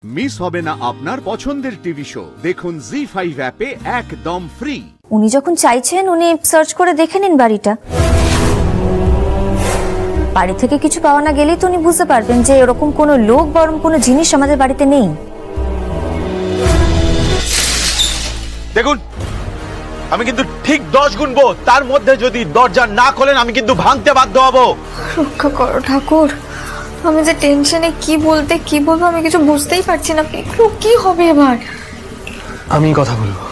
Miss হবে না আপনার পছন্দের টিভি শো। দেখুন জি5 অ্যাপে একদম ফ্রি। উনি যখন চাইছেন উনি সার্চ করে দেখে নিন বাড়িটা। বাড়ি থেকে কিছু পাওয়া না গেলেই তো উনি বুঝতে পারবেন যে এরকম কোনো লোক বরং কোনো জিনিস আমাদের বাড়িতে নেই। দেখুন, আমি কিন্তু ঠিক 10 গুনবো, তার মধ্যে যদি দরজা না খোলেন আমি কিন্তু ভাঙতে বাধ্য হব। রক্ষা করো ঠাকুর, আমি যে টেনশনে কি বলবো আমি কিছু বুঝতেই পারছি না। কি হবে এবার? আমি কথা বলবো,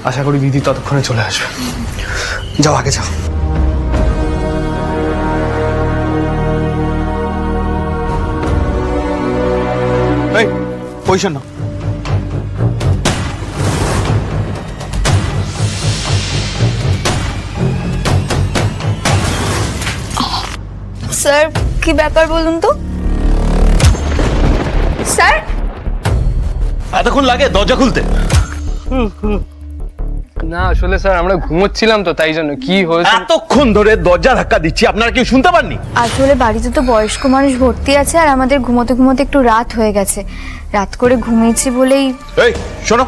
আশা করি দিদি ততক্ষণে চলে আসবে। যাও, আগে যাও। এই পয়সা না, স্যার কি ব্যাপার বলুন তো? স্যার এতক্ষণ লাগে দরজা খুলতে? না আসলে স্যার আমরা ঘুমোচ্ছিলাম তো, তাই জন্য। কি হয়েছে? এতক্ষণ ধরে দরজা ধাক্কা দিচ্ছি, আপনারা কেউ শুনতে পাননি? আসলে বাড়িতে তো বয়স্ক মানুষ ভর্তি আছে আর আমাদের ঘুমোতে ঘুমোতে একটু রাত হয়ে গেছে। রাত করে ঘুমিয়েছি বলেই। এই শোনো,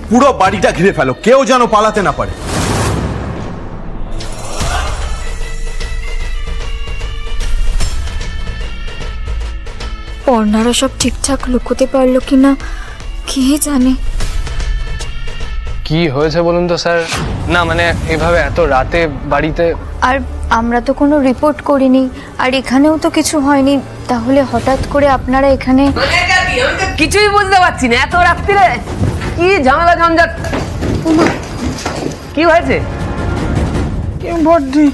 পুরো বাড়িটা ঘিরে ফেলো, কেউ যেন পালাতে না পারে। পর্ণারা সব ঠিকঠাক লুকোতে পারলো কিনা কে জানে। কি হয়েছে বলুন তো স্যার? না মানে এভাবে এত রাতে বাড়িতে। আর আমরা তো কোনো রিপোর্ট করিনি, আর এখানেও তো কিছু হয়নি, তাহলে হঠাৎ করে আপনারা এখানে? কিছুই বুঝতে পারছি না, এত রাত্রিরে কি ঝামেলা ঝঞ্ঝাট। কি হয়েছে? বড়দি,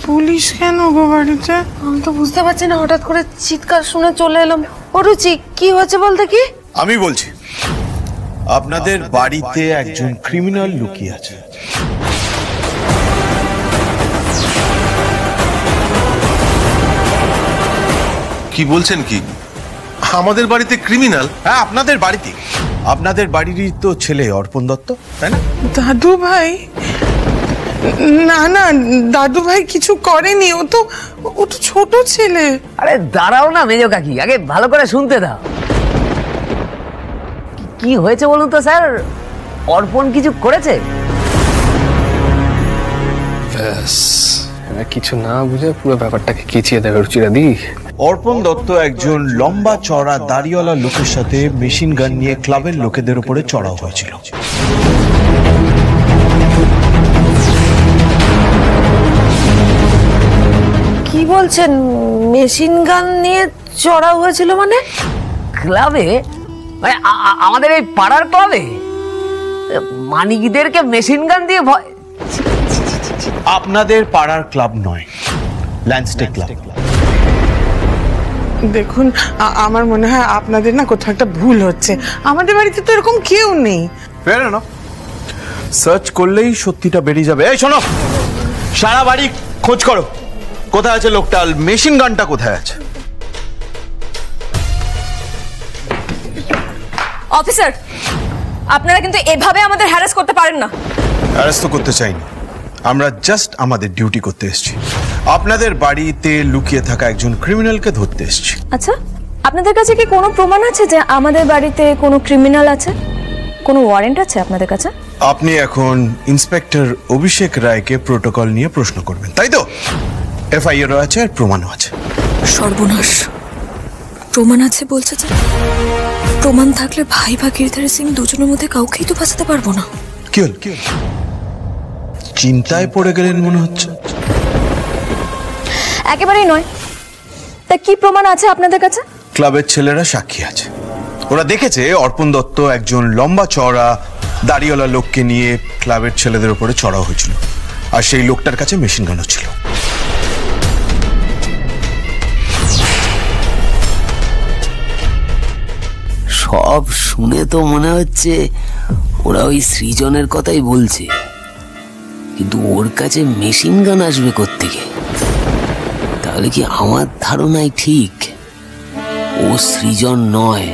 পুলিশ কেন গো বাড়িতে? আমি তো বুঝতে পারছি না, হঠাৎ করে চিৎকার শুনে চলে এলাম। অরুচি, কি হয়েছে বলতে? কি আমি বলছি, আপনাদের বাড়িতে একজন ক্রিমিনাল লুকিয়ে আছে। কি বলছেন? কি আমাদের বাড়িতে ক্রিমিনাল? হ্যাঁ, আপনাদের বাড়িতে। আপনাদের বাড়িরই তো ছেলে অর্পণ দত্ত, তাই না? দাদু ভাই? না না, দাদু ভাই কিছু করেনি, ও তো ছোট ছেলে। আরে দাঁড়াও না মেজো কাকি, আগে ভালো করে শুনতে দাও। কি হয়েছে বলুন তো স্যার? অর্পণ কিছু করেছে? ব্যাস, কিছু না বুঝে পুরো ব্যাপারটাকে কেচিয়ে দেবে রুচিরা দি। অর্পণ দত্ত একজন লম্বা চড়া দাড়িওয়ালা লোকের সাথে মেশিন গান নিয়ে ক্লাবের লোকেদের উপরে চড়াও হয়েছিল। কি বলছেন? মেশিন গান নিয়ে চড়াও হয়েছিল মানে? ক্লাবে? মানে আমাদের এই পাড়ার ক্লাবে মানিকদেরকে মেশিন গান দিয়ে ভয়? আপনাদের পাড়ার ক্লাব নয়, ল্যান্ডস্টেক ক্লাব। দেখুন, আমার মনে হয় আপনাদের না কোথাও একটা ভুল হচ্ছে। আমাদের বাড়িতে তো এরকম কেউ নেই। ফের না, সার্চ করলেই সত্যিটা বেরিয়ে যাবে। এই শোনো, সারা বাড়ি খোঁজ করো, কোথায় আছে লোকটা, মেশিন গানটা কোথায় আছে। অফিসার, আপনারা কিন্তু এভাবে আমাদের হ্যারাস করতে পারেন না। হ্যারাস তো করতে চাইনি, আমরা জাস্ট আমাদের ডিউটি করতে এসেছি। আপনাদের বাড়িতে লুকিয়ে থাকা একজন ক্রিমিনালকে ধরতে এসেছি। আচ্ছা, আপনাদের কাছে কি কোনো প্রমাণ আছে যে আমাদের বাড়িতে কোনো ক্রিমিনাল আছে? কোনো ওয়ারেন্ট আছে আপনাদের কাছে? আপনি এখন ইন্সপেক্টর অভিষেক রায়কে প্রোটোকল নিয়ে প্রশ্ন করবেন, তাই তো? এফআইআরও আছে আর প্রমাণও আছে। সর্বনাশ, প্রমাণ আছে বলছে যে? প্রমাণ থাকলে ভাই বা গিরধার সিং দুজনের মধ্যে কাউকেই তো বাঁচাতে পারবো না। কি হল? চিন্তায় পড়ে গেলেন মনে হচ্ছে। একেবারেই নয়। তা কি প্রমাণ আছে আপনাদের কাছে? ক্লাবের ছেলেরা সাক্ষী আছে, ওরা দেখেছে অর্পণ দত্ত একজন লম্বা চওড়া দাড়িওয়ালা লোককে নিয়ে ক্লাবের ছেলেদের উপরে চড়াও হয়েছিল, আর সেই লোকটার কাছে মেশিন গানও ছিল। সব শুনে তো মনে হচ্ছে ওরা ওই সৃজনের কথাই বলছে, কিন্তু ওর কাছে মেশিন গান আসবে কোত্থেকে? তাহলে কি আমার ধারণাই ঠিক? ও সৃজন নয়,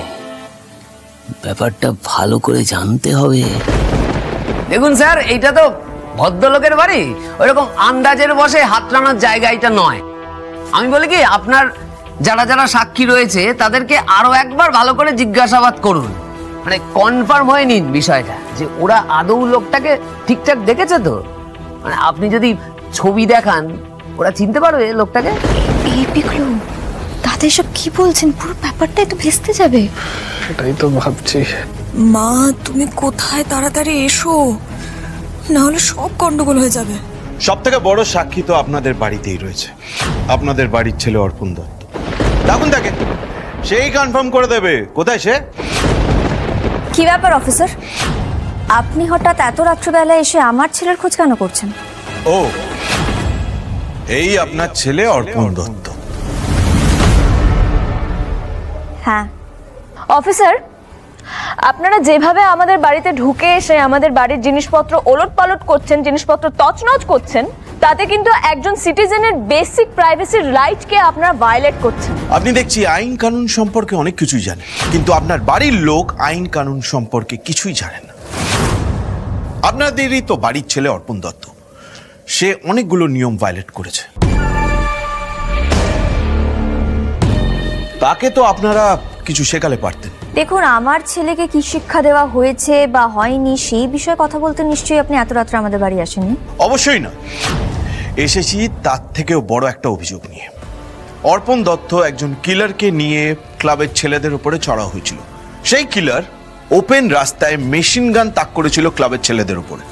ব্যাপারটা ভালো করে জানতে হবে। দেখুন স্যার, এইটা তো ভদ্রলোকের বাড়ি, ওইরকম আন্দাজের বসে হাত টানার জায়গা এটা নয়। আমি বলি কি, আপনার যারা যারা সাক্ষী রয়েছে তাদেরকে আরো একবার ভালো করে জিজ্ঞাসাবাদ করুন, মানে কনফার্ম হয়ে নিন বিষয়টা যে ওরা আদৌ লোকটাকে ঠিকঠাক দেখেছে তো। মানে আপনি যদি ছবি দেখান ওরা চিনতে পারবে লোকটাকে। এই পিকলু, দাদা এসব কি বলছেন? পুরো ব্যাপারটাই তো ভেস্তে যাবে। এটাই তো ভাবছি। মা তুমি কোথায়, তাড়াতাড়ি এসো, না হলে সব গন্ডগোল হয়ে যাবে। সব থেকে বড় সাক্ষী তো আপনাদের বাড়িতেই রয়েছে, আপনাদের বাড়ির ছেলে অর্পণ দত্ত। ডাকুন তাকে, সেই কনফার্ম করে দেবে কোথায় সে। কি ব্যাপার অফিসার, আপনি হঠাৎ এত রাত্রিবেলা এসে আমার ছেলের খোঁজ কেন করছেন? ও, এই আপনার ছেলে অর্পণ দত্ত। হ্যাঁ অফিসার, আপনারা যেভাবে আমাদের বাড়িতে ঢুকে এসে আমাদের বাড়ির জিনিসপত্র ওলটপালট করছেন, জিনিসপত্র তছনছ করছেন, তাতে কিন্তু একজন সিটিজেনের বেসিক প্রাইভেসির রাইটকে আপনারা ভায়োলেট করছেন। আপনি দেখছি আইন কানুন সম্পর্কে অনেক কিছুই জানেন, কিন্তু আপনার বাড়ির লোক আইন কানুন সম্পর্কে কিছুই জানে না। আপনাদেরই তো বাড়ির ছেলে অর্পণ দত্ত, সে অনেকগুলো নিয়ম ভায়োলেট করেছে। তাকে তো আপনারা কিছু শেখালে পারতেন। দেখুন, আমার ছেলেকে কি শিক্ষা দেওয়া হয়েছে বা হয়নি সেই বিষয়ে কথা বলতে নিশ্চয়ই আপনি এত রাত্রে আমাদের বাড়ি আসেননি। অবশ্যই না, এসেছি তার থেকেও বড় একটা অভিযোগ নিয়ে। অর্পণ দত্ত একজন কিলারকে নিয়ে ক্লাবের ছেলেদের উপরে চড়া হয়েছিল। সেই কিলার ওপেন রাস্তায় মেশিন গান তাক করেছিল ক্লাবের ছেলেদের উপরে।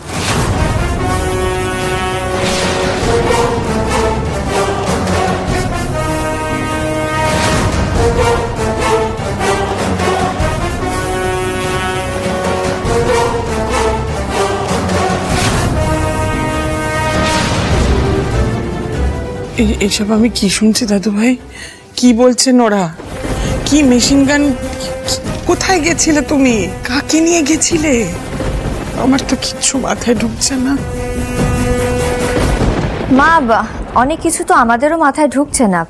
এসব আমি কি শুনছি দাদু ভাই? কি বলছেন ওরা? কি মেশিন গান? কোথায় গেছিলে তুমি? কাকে নিয়ে গেছিলে? আমার তো কিচ্ছু মাথায় ঢুকছে না। মা, অনেক কিছু তো আমাদেরও মাথায় ঢুকছে না।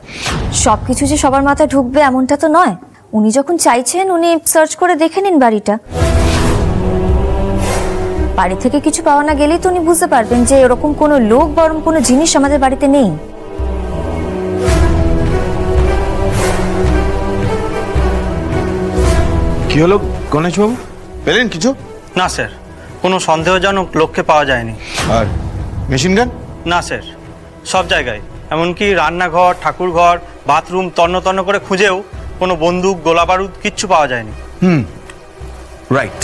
সবকিছু যে সবার মাথায় ঢুকবে এমনটা তো নয়। উনি যখন চাইছেন উনি সার্চ করে দেখে নিন বাড়িটা। বাড়ি থেকে কিছু পাওয়া না গেলেই তো উনি বুঝতে পারবেন যে এরকম কোনো লোক বা এরকম কোনো জিনিস আমাদের বাড়িতে নেই। কি হলো গণেশবাবু, পেলেন কিছু? না স্যার, কোনো সন্দেহজনক লোককে পাওয়া যায়নি। আর মেশিন গান? না স্যার, সব জায়গায়, এমনকি রান্নাঘর, ঠাকুরঘর, বাথরুম তন্ন তন্ন করে খুঁজেও কোনো বন্দুক, গোলা বারুদ কিচ্ছু পাওয়া যায়নি। রাইট।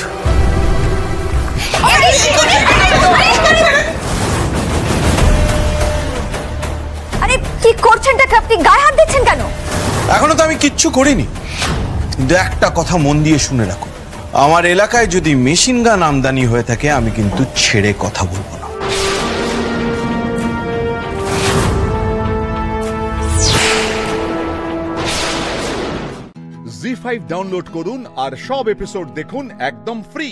আরে কি করছেনটা? আপনি গায়ে হাত দিচ্ছেন কেন? এখনো তো আমি কিচ্ছু করিনি, কিন্তু একটা কথা মন দিয়ে শুনে রাখো, আমার এলাকায় যদি মেশিন গান আমদানি হয়ে থাকে আমি কিন্তু ছেড়ে কথা বলবো না। জি5 ডাউনলোড করুন আর সব এপিসোড দেখুন একদম ফ্রি।